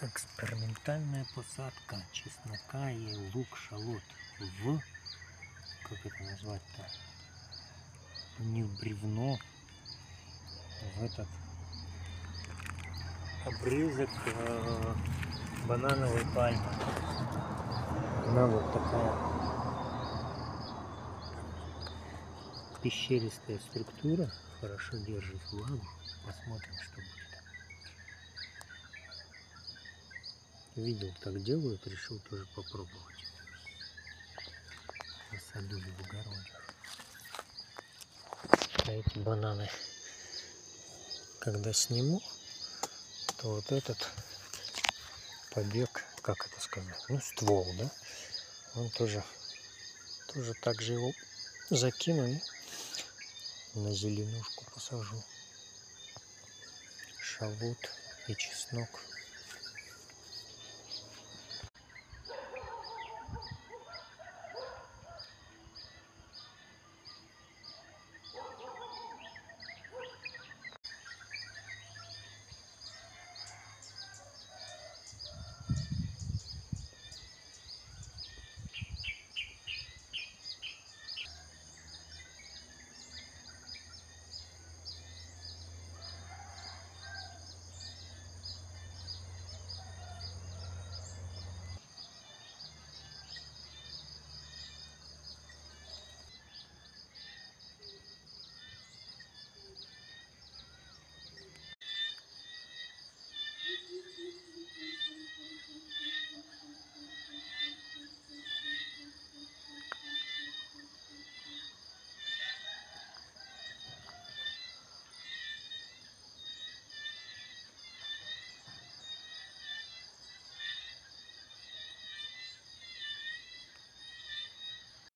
Экспериментальная посадка чеснока и лук-шалот в, как это назвать-то, не в бревно, в этот обрезок банановой пальмы. Она вот такая пещеристая структура, хорошо держит влагу. Посмотрим, что будет. Видел, как делают, решил тоже попробовать. Насадили в огороде. А эти бананы, когда сниму, то вот этот побег, как это сказать, ну ствол, да, он тоже так же его закину и на зеленушку посажу. Шалот и чеснок.